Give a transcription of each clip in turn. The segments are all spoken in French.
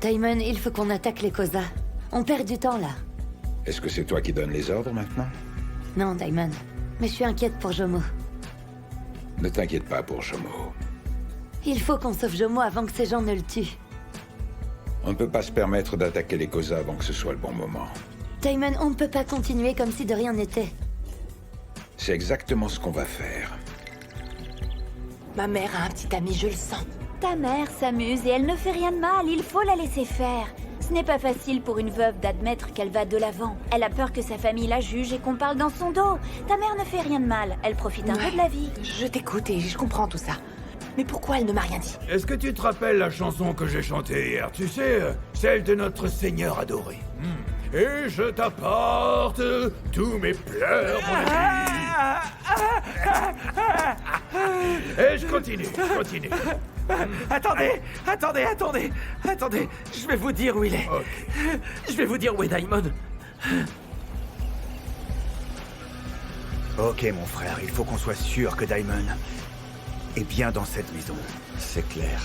Taimon, il faut qu'on attaque les Kosa. On perd du temps, là. Est-ce que c'est toi qui donnes les ordres maintenant? Non, Daimon. Mais je suis inquiète pour Jomo. Ne t'inquiète pas pour Jomo. Il faut qu'on sauve Jomo avant que ces gens ne le tuent. On ne peut pas se permettre d'attaquer les Kosa avant que ce soit le bon moment. Taimon, on ne peut pas continuer comme si de rien n'était. C'est exactement ce qu'on va faire. Ma mère a un petit ami, je le sens. Ta mère s'amuse et elle ne fait rien de mal, il faut la laisser faire. Ce n'est pas facile pour une veuve d'admettre qu'elle va de l'avant. Elle a peur que sa famille la juge et qu'on parle dans son dos. Ta mère ne fait rien de mal, elle profite un peu de la vie. Je t'écoute et je comprends tout ça. Mais pourquoi elle ne m'a rien dit? Est-ce que tu te rappelles la chanson que j'ai chantée hier? Tu sais, celle de notre Seigneur adoré. Et je t'apporte tous mes pleurs, mon ami. Et je continue. Attendez, je vais vous dire où il est. Ok. Je vais vous dire où est Daimon. Ok, mon frère, il faut qu'on soit sûr que Daimon est bien dans cette maison. C'est clair.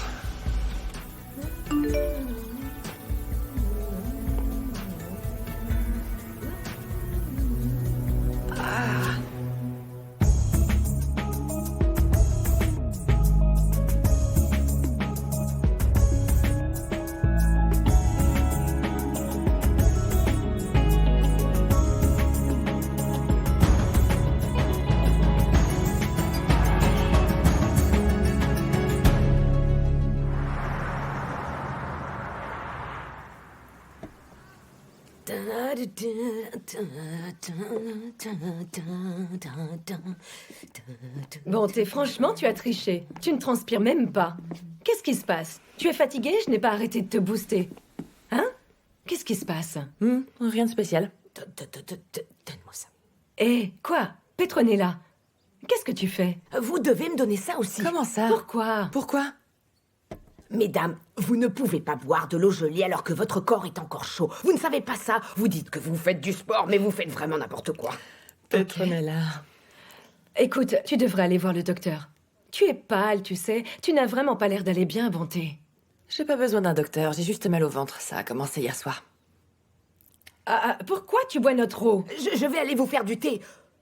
Bon, franchement, tu as triché. Tu ne transpires même pas. Qu'est-ce qui se passe? Tu es fatigué? Je n'ai pas arrêté de te booster. Hein? Qu'est-ce qui se passe? Rien de spécial. Donne-moi ça. Hé, quoi? Petronella, qu'est-ce que tu fais? Vous devez me donner ça aussi. Comment ça? Pourquoi? Pourquoi? Mesdames, vous ne pouvez pas boire de l'eau gelée alors que votre corps est encore chaud. Vous ne savez pas ça. Vous dites que vous faites du sport, mais vous faites vraiment n'importe quoi. Petronella. Écoute, tu devrais aller voir le docteur. Tu es pâle, tu sais. Tu n'as vraiment pas l'air d'aller bien, Bonté. J'ai pas besoin d'un docteur, j'ai juste mal au ventre. Ça a commencé hier soir. Pourquoi tu bois notre eau? Je vais aller vous faire du thé.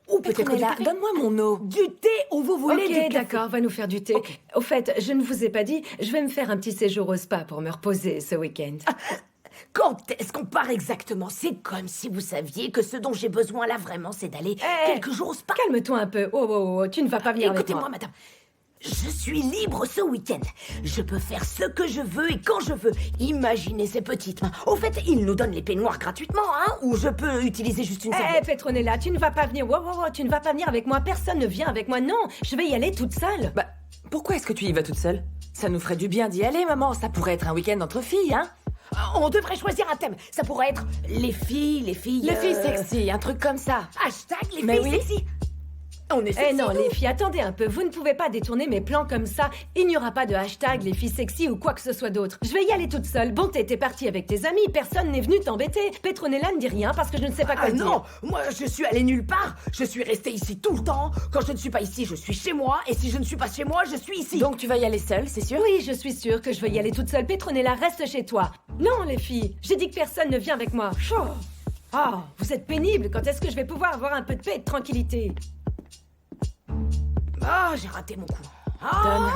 Ou peut-être du Petronella, café. donne-moi mon eau. Du thé où vous voulez du Ok, café. d'accord, va nous faire du thé. Ok. Au fait, je ne vous ai pas dit, je vais me faire un petit séjour au spa pour me reposer ce week-end. Quand est-ce qu'on part exactement? C'est comme si vous saviez que ce dont j'ai besoin là vraiment, c'est d'aller quelques jours au spa. Calme-toi un peu. Oh, tu ne vas pas venir avec Écoutez-moi, moi. madame. Je suis libre ce week-end. Je peux faire ce que je veux et quand je veux. Imaginez ces petites mains. Au fait, ils nous donnent les peignoirs gratuitement, hein? Ou je peux utiliser juste une serviette. Petronella, tu ne vas pas venir. Wow, tu ne vas pas venir avec moi. Personne ne vient avec moi. Non, je vais y aller toute seule. Bah, pourquoi est-ce que tu y vas toute seule? Ça nous ferait du bien d'y aller, maman. Ça pourrait être un week-end entre filles, hein? On devrait choisir un thème. Ça pourrait être les filles. Les filles sexy, un truc comme ça. Hashtag les Mais filles oui. sexy. On est sexy, Non, nous. les filles, attendez un peu. Vous ne pouvez pas détourner mes plans comme ça. Il n'y aura pas de hashtag les filles sexy ou quoi que ce soit d'autre. Je vais y aller toute seule. Bon, t'es partie avec tes amis. Personne n'est venu t'embêter. Petronella ne dit rien parce que je ne sais pas quoi dire. Non, moi je suis allée nulle part. Je suis restée ici tout le temps. Quand je ne suis pas ici, je suis chez moi. Et si je ne suis pas chez moi, je suis ici. Donc tu vas y aller seule, c'est sûr? Oui, je suis sûre que je vais y aller toute seule. Petronella, reste chez toi. Non, les filles, j'ai dit que personne ne vient avec moi. Chaud. Oh, vous êtes pénibles. Quand est-ce que je vais pouvoir avoir un peu de paix et de tranquillité? Ah, j'ai raté mon coup. Ah.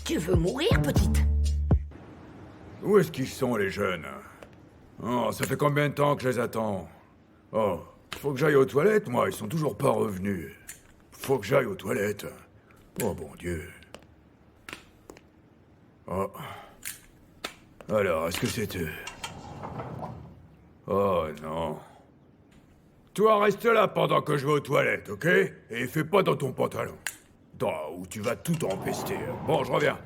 Tu veux mourir, petite? Où est-ce qu'ils sont, les jeunes? Oh, ça fait combien de temps que je les attends? Oh, faut que j'aille aux toilettes, moi. Ils sont toujours pas revenus. Faut que j'aille aux toilettes. Oh, bon Dieu. Oh. Alors, est-ce que c'est eux? Oh, non. Toi, reste là pendant que je vais aux toilettes, ok? Et fais pas dans ton pantalon. Ou tu vas tout empester. Bon, je reviens.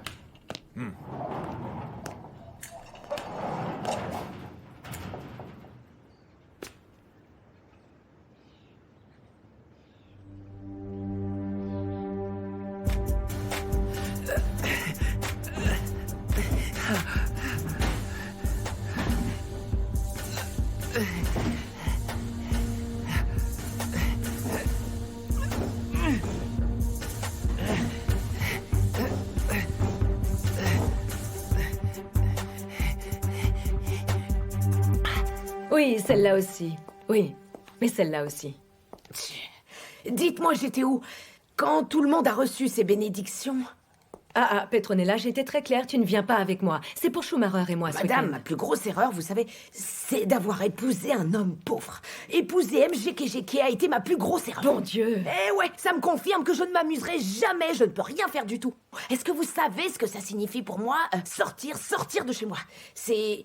Oui, celle-là aussi. Oui, mais celle-là aussi. Dites-moi, j'étais où quand tout le monde a reçu ses bénédictions? Petronella, j'ai été très claire, tu ne viens pas avec moi. C'est pour Schumacher et moi ce Madame, week-end. ma plus grosse erreur, vous savez, c'est d'avoir épousé un homme pauvre. Épouser MGKGK a été ma plus grosse erreur. Bon Dieu. Eh ouais, ça me confirme que je ne m'amuserai jamais, je ne peux rien faire du tout. Est-ce que vous savez ce que ça signifie pour moi, sortir de chez moi? C'est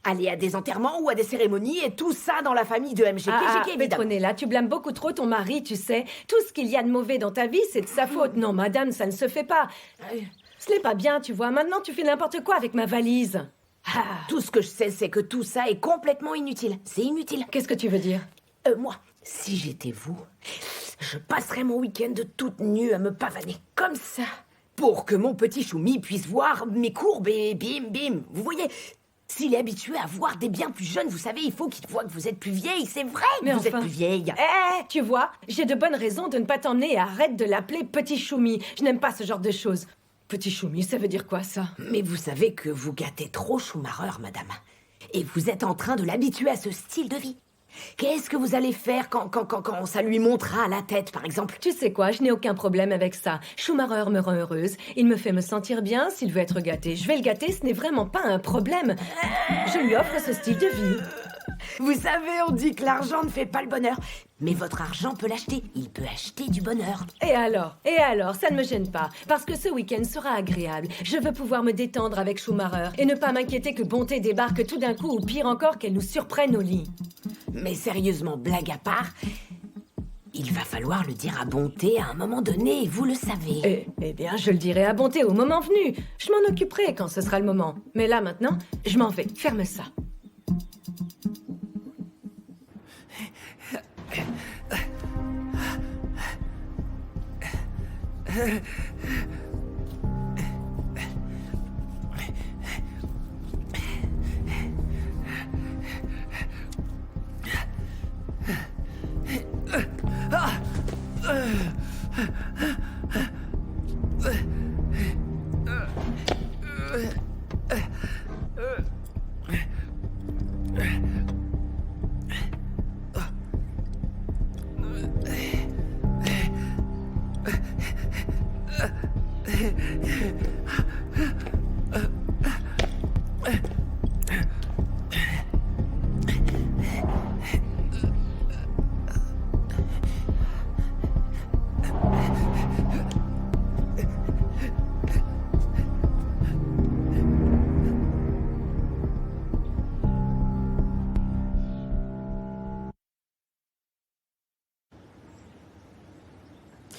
aller à des enterrements ou à des cérémonies et tout ça dans la famille de MGKGK, évidemment. Petronella, tu blâmes beaucoup trop ton mari, tu sais. Tout ce qu'il y a de mauvais dans ta vie, c'est de sa faute. Non, madame, ça ne se fait pas. Ce n'est pas bien, tu vois. Maintenant, tu fais n'importe quoi avec ma valise. Tout ce que je sais, c'est que tout ça est complètement inutile. C'est inutile. Qu'est-ce que tu veux dire? Moi, si j'étais vous, je passerais mon week-end toute nue à me pavaner, comme ça, pour que mon petit Choumi puisse voir mes courbes et bim, bim. Vous voyez, s'il est habitué à voir des bien plus jeunes, vous savez, il faut qu'il voit que vous êtes plus vieille. C'est vrai que vous êtes plus vieille. Tu vois, j'ai de bonnes raisons de ne pas t'emmener et arrête de l'appeler Petit Choumi. Je n'aime pas ce genre de choses. Petit Choumi, ça veut dire quoi, ça? Mais vous savez que vous gâtez trop Schumacher, madame. Et vous êtes en train de l'habituer à ce style de vie. Qu'est-ce que vous allez faire quand ça lui montera à la tête, par exemple? Tu sais quoi, je n'ai aucun problème avec ça. Schumacher me rend heureuse. Il me fait me sentir bien. S'il veut être gâté, je vais le gâter. Ce n'est vraiment pas un problème. Je lui offre ce style de vie. Vous savez, on dit que l'argent ne fait pas le bonheur. Mais votre argent peut l'acheter. Il peut acheter du bonheur. Et alors, ça ne me gêne pas. Parce que ce week-end sera agréable. Je veux pouvoir me détendre avec Schumacher et ne pas m'inquiéter que Bonté débarque tout d'un coup ou pire encore qu'elle nous surprenne au lit. Mais sérieusement, blague à part, il va falloir le dire à Bonté à un moment donné, vous le savez. Eh bien, je le dirai à Bonté au moment venu. Je m'en occuperai quand ce sera le moment. Mais là, maintenant, je m'en vais. Ferme ça.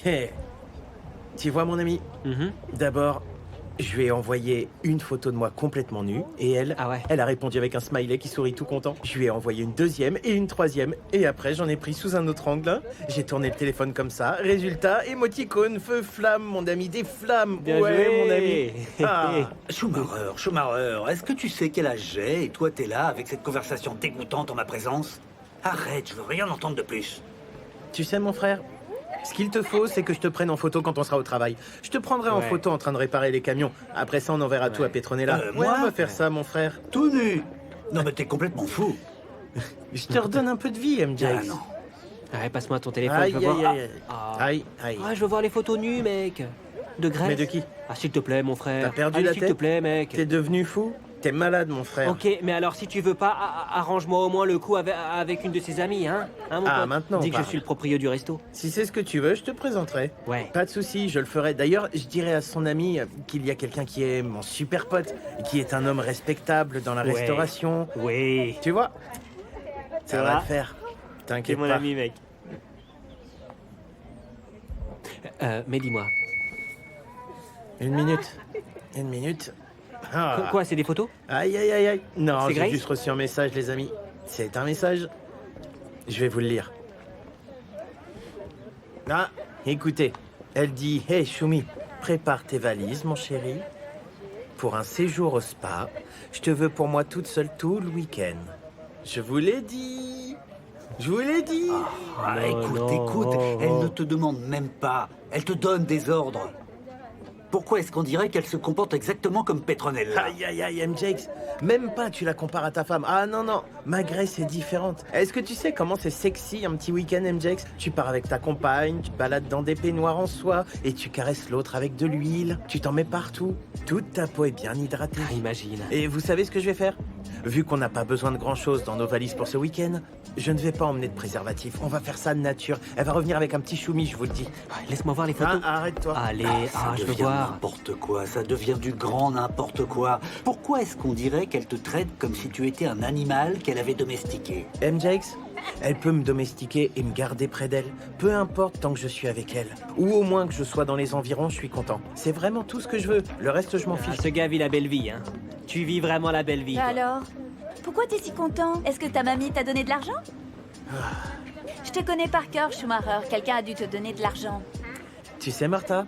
Hey, tu vois mon ami, d'abord, je lui ai envoyé une photo de moi complètement nue et elle a répondu avec un smiley qui sourit tout content. Je lui ai envoyé une deuxième et une troisième et après j'en ai pris sous un autre angle. J'ai tourné le téléphone comme ça. Résultat, émoticône, feu, flamme, mon ami, des flammes. Bien joué, mon ami. Schumacher, est-ce que tu sais quel âge j'ai et toi t'es là avec cette conversation dégoûtante en ma présence? Arrête, je veux rien entendre de plus. Tu sais mon frère, ce qu'il te faut, c'est que je te prenne en photo quand on sera au travail. Je te prendrai en photo en train de réparer les camions. Après ça, on enverra tout à Petronella. Moi, on va faire ça, mon frère. Tout nu. Non, mais t'es complètement fou. Je te redonne un peu de vie, MJ. Ah non. Ouais, passe-moi ton téléphone, Aïe, je veux voir. aïe. Je veux voir les photos nues, mec. De Grèce. Mais de qui? Ah, s'il te plaît, mon frère. T'as perdu Allez, la s'il tête? te plaît, mec. T'es devenu fou? T'es malade, mon frère. Ok, mais alors si tu veux pas, arrange-moi au moins le coup avec une de ses amies, hein, mon pote. Maintenant, Dis on que je parle. suis le proprio du resto. Si c'est ce que tu veux, je te présenterai. Ouais. Pas de souci, je le ferai. D'ailleurs, je dirai à son ami qu'il y a quelqu'un qui est mon super pote, qui est un homme respectable dans la Ouais. restauration. Oui. Tu vois? Ça va va le faire. T'es T'inquiète mon pas. ami, mec. Mais dis-moi. Une minute. Ah. Quoi, c'est des photos? Aïe. Non, C'est j'ai Grace juste reçu un message, les amis. C'est un message. Je vais vous le lire. Ah, écoutez. Elle dit « Hey, Choumi, prépare tes valises, mon chéri. Pour un séjour au spa, je te veux pour moi toute seule tout le week-end. » Je vous l'ai dit. Je vous l'ai dit. Écoute, elle ne te demande même pas. Elle te donne des ordres. Pourquoi est-ce qu'on dirait qu'elle se comporte exactement comme Petronella? Aïe aïe aïe, MJX. Même pas tu la compares à ta femme. Ah non, non, ma Grace est différente. Est-ce que tu sais comment c'est sexy un petit week-end, MJX? Tu pars avec ta compagne, tu te balades dans des peignoirs en soie, et tu caresses l'autre avec de l'huile, tu t'en mets partout. Toute ta peau est bien hydratée. Imagine. Et vous savez ce que je vais faire? Vu qu'on n'a pas besoin de grand-chose dans nos valises pour ce week-end, je ne vais pas emmener de préservatif. On va faire ça de nature. Elle va revenir avec un petit choumi, je vous le dis. Laisse-moi voir les photos. Ah, arrête-toi. Allez, je veux devient voir. n'importe quoi, ça devient du grand n'importe quoi. Pourquoi est-ce qu'on dirait qu'elle te traite comme si tu étais un animal qu'elle avait domestiqué? MJX, elle peut me domestiquer et me garder près d'elle. Peu importe tant que je suis avec elle. Ou au moins que je sois dans les environs, je suis content. C'est vraiment tout ce que je veux. Le reste, je m'en fiche. Ce gars vit la belle vie, hein. Tu vis vraiment la belle vie. toi. Alors, pourquoi t'es si content? Est-ce que ta mamie t'a donné de l'argent? Je te connais par cœur, Schumacher. Quelqu'un a dû te donner de l'argent. Tu sais, Martha,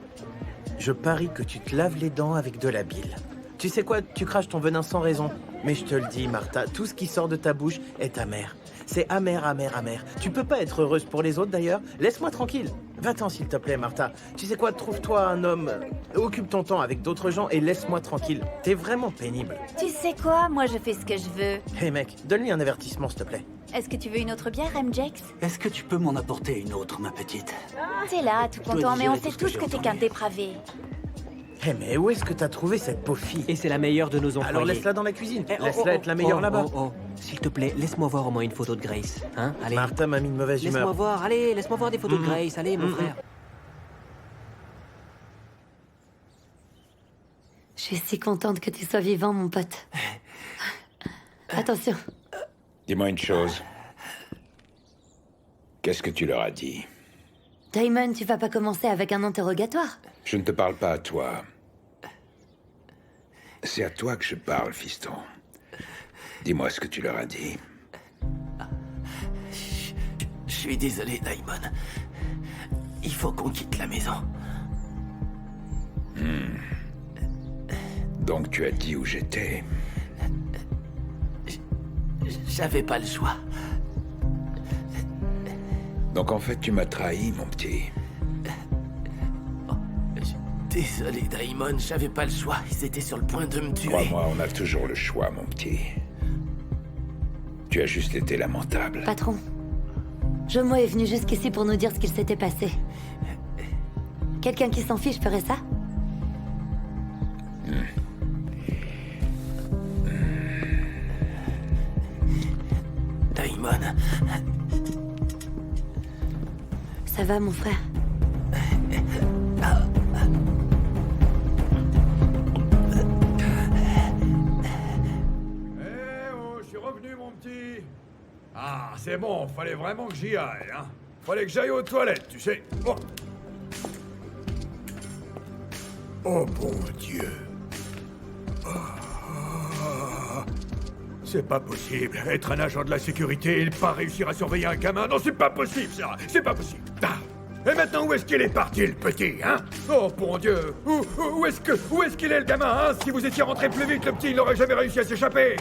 je parie que tu te laves les dents avec de la bile. Tu sais quoi, tu craches ton venin sans raison. Mais je te le dis, Martha, tout ce qui sort de ta bouche est amer. C'est amer, amer, amer. Tu peux pas être heureuse pour les autres, d'ailleurs. Laisse-moi tranquille. Va-t'en, s'il te plaît, Martha. Tu sais quoi, trouve-toi un homme. Occupe ton temps avec d'autres gens et laisse-moi tranquille. T'es vraiment pénible. Tu sais quoi? Moi, je fais ce que je veux. Hé, mec, donne-lui un avertissement, s'il te plaît. Est-ce que tu veux une autre bière, MJX? Est-ce que tu peux m'en apporter une autre, ma petite? T'es là, tout dois content, mais on digérer sait tout ce que tous que j'ai t'es qu'un entendu. dépravé. Hé, mais où est-ce que t'as trouvé cette pauvre fille? Et c'est la meilleure de nos employés. Alors laisse-la dans la cuisine. Eh, Laisse-la être la meilleure là-bas. S'il te plaît, laisse-moi voir au moins une photo de Grace. Hein? Allez. Martha m'a mis de mauvaise Laisse-moi humeur. voir, allez, laisse-moi voir des photos de Grace. Allez, mon frère. Je suis si contente que tu sois vivant, mon pote. Attention. Dis-moi une chose. Qu'est-ce que tu leur as dit? Damon, tu vas pas commencer avec un interrogatoire? Je ne te parle pas à toi. C'est à toi que je parle, fiston. Dis-moi ce que tu leur as dit. Je suis désolé, Daimon. Il faut qu'on quitte la maison. Donc tu as dit où j'étais. J'avais pas le choix. Donc en fait tu m'as trahi, mon petit. Désolé, Daimon, j'avais pas le choix. Ils étaient sur le point de me tuer. Crois-moi, on a toujours le choix, mon petit. Tu as juste été lamentable. Patron, Jomo est venu jusqu'ici pour nous dire ce qu'il s'était passé. Quelqu'un qui s'en fiche ferait ça? Daimon, Ça va, mon frère? Je suis revenu, mon petit. Ah, c'est bon, fallait vraiment que j'y aille, hein. Fallait que j'aille aux toilettes, tu sais. Oh, oh bon Dieu. Ah. C'est pas possible. Être un agent de la sécurité et pas réussir à surveiller un gamin. Non, c'est pas possible, ça. C'est pas possible. Ah. Et maintenant, où est-ce qu'il est parti, le petit, hein? Oh, bon Dieu. Où est-ce qu'il est, le gamin, hein? Si vous étiez rentré plus vite, le petit, il n'aurait jamais réussi à s'échapper.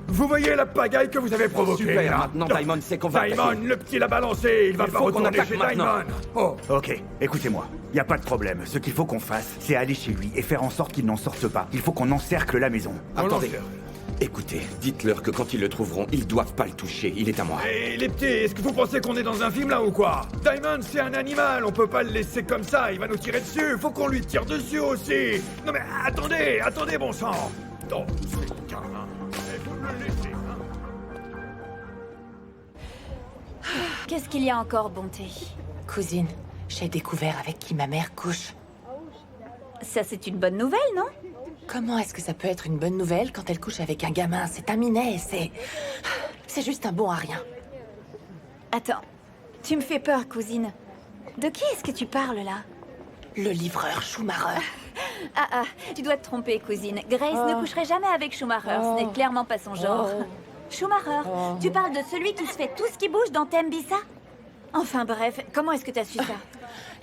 Vous voyez la pagaille que vous avez provoquée? Super, là? maintenant, Daimon sait qu'on va Daimon, attaquer. le petit l'a balancé. Il va Il pas faut qu'on retourner attaque chez maintenant. Daimon. Oh. Ok, écoutez-moi. Y a pas de problème. Ce qu'il faut qu'on fasse, c'est aller chez lui et faire en sorte qu'il n'en sorte pas. Il faut qu'on encercle la maison. Attendez. Écoutez, dites-leur que quand ils le trouveront, ils doivent pas le toucher. Il est à moi. Et les petits, est-ce que vous pensez qu'on est dans un film là ou quoi? Daimon, c'est un animal, on peut pas le laisser comme ça, il va nous tirer dessus, faut qu'on lui tire dessus aussi. Non mais attendez, bon sang. Oh, c'est gamin. Il faut le laisser, hein. Qu'est-ce qu'il y a encore, Bonté? Cousine, j'ai découvert avec qui ma mère couche. Ça, c'est une bonne nouvelle, non? Comment est-ce que ça peut être une bonne nouvelle quand elle couche avec un gamin? C'est un minet, c'est juste un bon à rien. Attends, tu me fais peur, cousine. De qui est-ce que tu parles, là? Le livreur Schumacher. Ah, tu dois te tromper, cousine. Grace ne coucherait jamais avec Schumacher, ce n'est clairement pas son genre. Schumacher, tu parles de celui qui se fait tout ce qui bouge dans Tembisa? Enfin bref, comment est-ce que t'as su ça?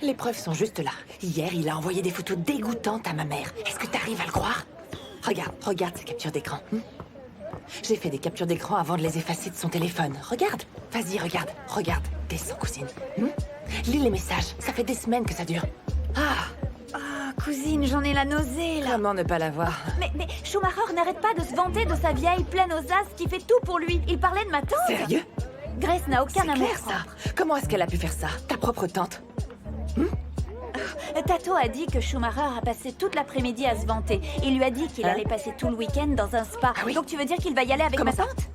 Les preuves sont juste là. Hier, il a envoyé des photos dégoûtantes à ma mère. Est-ce que t'arrives à le croire? Regarde ces captures d'écran. J'ai fait des captures d'écran avant de les effacer de son téléphone. Regarde. Vas-y, regarde. Descends, cousine. Lis les messages. Ça fait des semaines que ça dure. Ah, cousine. cousine, j'en ai la nausée, là. Comment ne pas l'avoir? Mais Schumacher n'arrête pas de se vanter de sa vieille pleine aux as qui fait tout pour lui. Il parlait de ma tante. Sérieux? Grace n'a aucun C'est amour clair, ça. propre. Comment est-ce qu'elle a pu faire ça? Ta propre tante? Tato a dit que Schumacher a passé toute l'après-midi à se vanter. Il lui a dit qu'il allait passer tout le week-end dans un spa. Ah oui? Donc tu veux dire qu'il va y aller avec Comment ma ça? tante?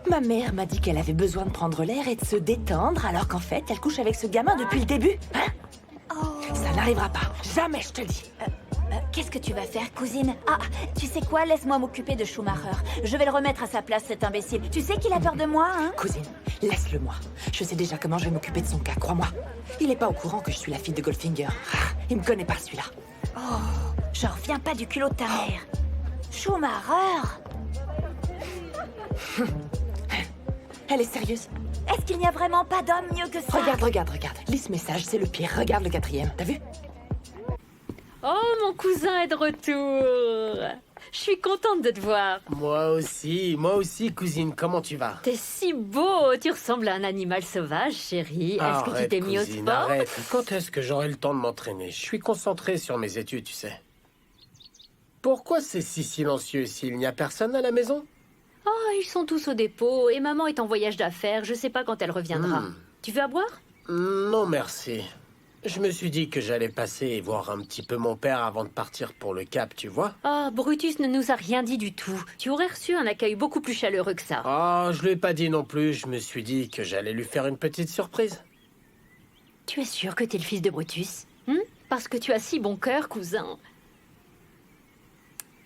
Ma mère m'a dit qu'elle avait besoin de prendre l'air et de se détendre, alors qu'en fait, elle couche avec ce gamin depuis le début. Hein? Ça n'arrivera pas. Jamais, je te le dis. Qu'est-ce que tu vas faire, cousine? Ah, tu sais quoi? Laisse-moi m'occuper de Schumacher. Je vais le remettre à sa place, cet imbécile. Tu sais qu'il a peur de moi, hein? Cousine, laisse-le moi. Je sais déjà comment je vais m'occuper de son cas, crois-moi. Il est pas au courant que je suis la fille de Goldfinger. Ah, il me connaît pas, celui-là. Oh, j'en reviens pas du culot de ta mère. Schumacher! Elle est sérieuse. Est-ce qu'il n'y a vraiment pas d'homme mieux que ça? Regarde. Lis ce message, c'est le pire. Regarde le 4e. T'as vu? Oh, mon cousin est de retour. Je suis contente de te voir. Moi aussi, cousine, comment tu vas? T'es si beau, tu ressembles à un animal sauvage, chérie. Est-ce que tu t'es mis au cousine, sport? Arrête. Quand est-ce que j'aurai le temps de m'entraîner? Je suis concentré sur mes études, tu sais. Pourquoi c'est si silencieux s'il n'y a personne à la maison? Oh, ils sont tous au dépôt et maman est en voyage d'affaires. Je sais pas quand elle reviendra. Tu veux à boire? Non, merci. Je me suis dit que j'allais passer et voir un petit peu mon père avant de partir pour le Cap, tu vois? Oh, Brutus ne nous a rien dit du tout. Tu aurais reçu un accueil beaucoup plus chaleureux que ça. Oh, je lui ai pas dit non plus. Je me suis dit que j'allais lui faire une petite surprise. Tu es sûr que t'es le fils de Brutus? Parce que tu as si bon cœur, cousin.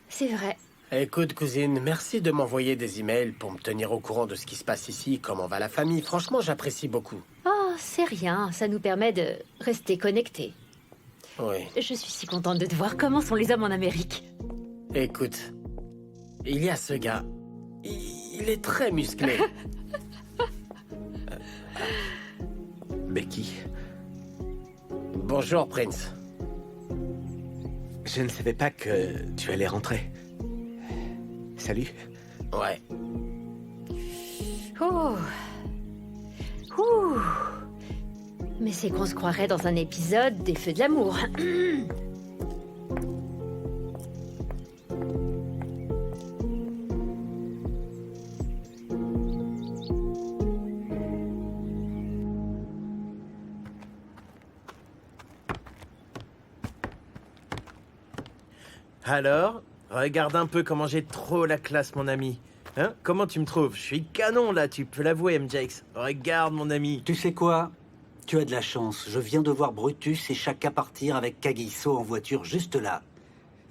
C'est vrai. Écoute, cousine, merci de m'envoyer des emails pour me tenir au courant de ce qui se passe ici, comment va la famille. Franchement, j'apprécie beaucoup. Oh, c'est rien. Ça nous permet de rester connectés. Oui. Je suis si contente de te voir. Comment sont les hommes en Amérique? Écoute, il y a ce gars. Il est très musclé. Becky. Bonjour, Prince. Je ne savais pas que tu allais rentrer. Salut. Ouais. Oh. Ouh. Mais c'est qu'on se croirait dans un épisode des Feux de l'amour. Alors, regarde un peu comment j'ai trop la classe, mon ami. Hein? Comment tu me trouves? Je suis canon, là, tu peux l'avouer, MJX. Regarde, mon ami. Tu sais quoi? Tu as de la chance. Je viens de voir Brutus et Chaka partir avec Kagiso en voiture juste là.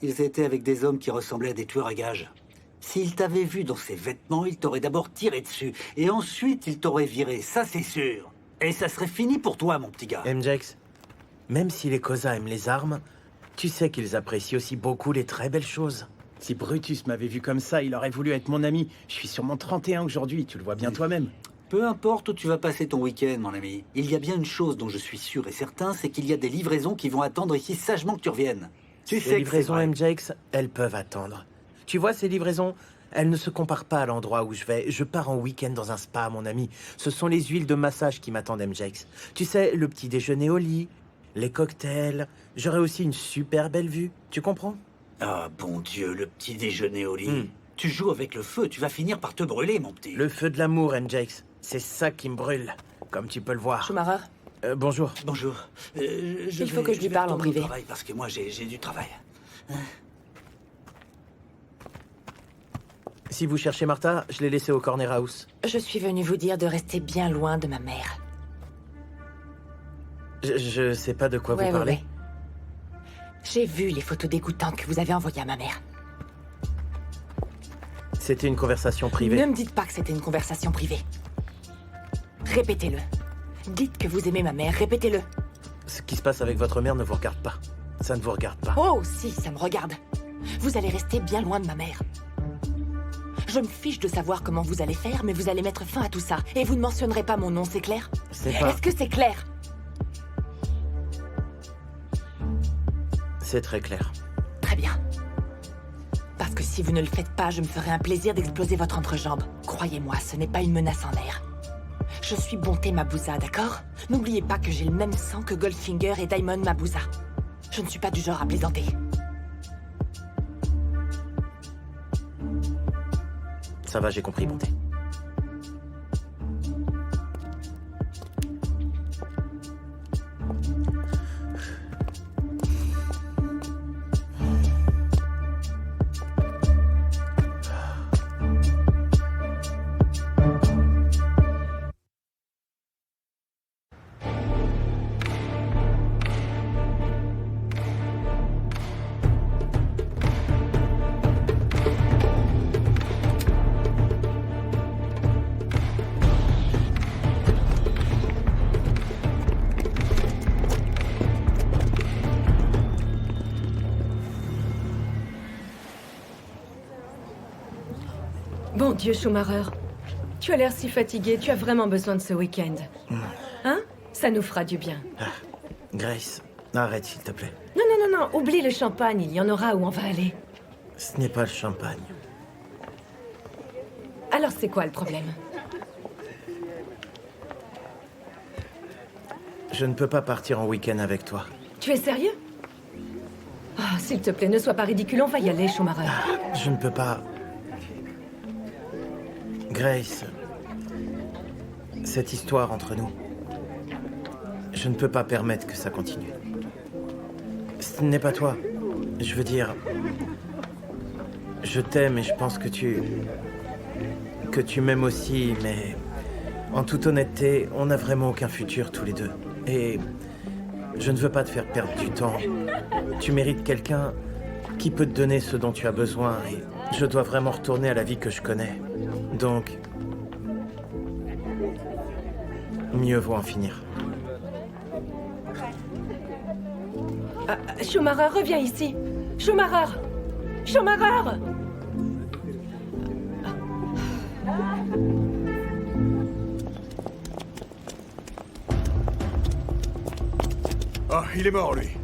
Ils étaient avec des hommes qui ressemblaient à des tueurs à gages. S'ils t'avaient vu dans ces vêtements, ils t'auraient d'abord tiré dessus. Et ensuite, ils t'auraient viré. Ça, c'est sûr. Et ça serait fini pour toi, mon petit gars. MJX, même si les Kosa aiment les armes, tu sais qu'ils apprécient aussi beaucoup les très belles choses. Si Brutus m'avait vu comme ça, il aurait voulu être mon ami. Je suis sur mon 31 aujourd'hui, tu le vois bien toi-même. Peu importe où tu vas passer ton week-end, mon ami. Il y a bien une chose dont je suis sûr et certain, c'est qu'il y a des livraisons qui vont attendre ici sagement que tu reviennes. Tu sais Les que c'est livraisons vrai. MJX, elles peuvent attendre. Tu vois, ces livraisons, elles ne se comparent pas à l'endroit où je vais. Je pars en week-end dans un spa, mon ami. Ce sont les huiles de massage qui m'attendent, MJX. Tu sais, le petit déjeuner au lit, les cocktails. J'aurai aussi une super belle vue. Tu comprends? Ah, bon Dieu, le petit déjeuner au lit. Tu joues avec le feu, tu vas finir par te brûler, mon petit. Le feu de l'amour, MJX. C'est ça qui me brûle, comme tu peux le voir. Schumacher. Bonjour. Bonjour. Il faut que je lui parle en privé. Parce que moi, j'ai du travail. Si vous cherchez Martha, je l'ai laissée au Corner House. Je suis venue vous dire de rester bien loin de ma mère. Je sais pas de quoi vous parlez. Ouais. J'ai vu les photos dégoûtantes que vous avez envoyées à ma mère. C'était une conversation privée. Ne me dites pas que c'était une conversation privée. Répétez-le. Dites que vous aimez ma mère, répétez-le. Ce qui se passe avec votre mère ne vous regarde pas. Ça ne vous regarde pas. Oh, si, ça me regarde. Vous allez rester bien loin de ma mère. Je me fiche de savoir comment vous allez faire, mais vous allez mettre fin à tout ça. Et vous ne mentionnerez pas mon nom, c'est clair? C'est pas... Est-ce que c'est clair? C'est très clair. Très bien. Parce que si vous ne le faites pas, je me ferai un plaisir d'exploser votre entrejambe. Croyez-moi, ce n'est pas une menace en l'air. Je suis Bonté Mabouza, d'accord? N'oubliez pas que j'ai le même sang que Goldfinger et Diamond Mabouza. Je ne suis pas du genre à plaisanter. Ça va, j'ai compris, Bonté. Bon Dieu, Schumacher. Tu as l'air si fatigué, tu as vraiment besoin de ce week-end. Hein? Ça nous fera du bien. Grace, arrête, s'il te plaît. Non, non, non, non, oublie le champagne, il y en aura où on va aller. Ce n'est pas le champagne. Alors c'est quoi le problème? Je ne peux pas partir en week-end avec toi. Tu es sérieux? Oh, s'il te plaît, ne sois pas ridicule, on va y aller, Schumacher. Je ne peux pas... Grace, cette histoire entre nous, je ne peux pas permettre que ça continue. Ce n'est pas toi. Je veux dire, je t'aime et je pense que tu m'aimes aussi, mais en toute honnêteté, on n'a vraiment aucun futur tous les deux. Et je ne veux pas te faire perdre du temps. Tu mérites quelqu'un qui peut te donner ce dont tu as besoin et je dois vraiment retourner à la vie que je connais. Donc, mieux vaut en finir. Schumacher, reviens ici. Schumacher! Schumacher! Ah, il est mort, lui.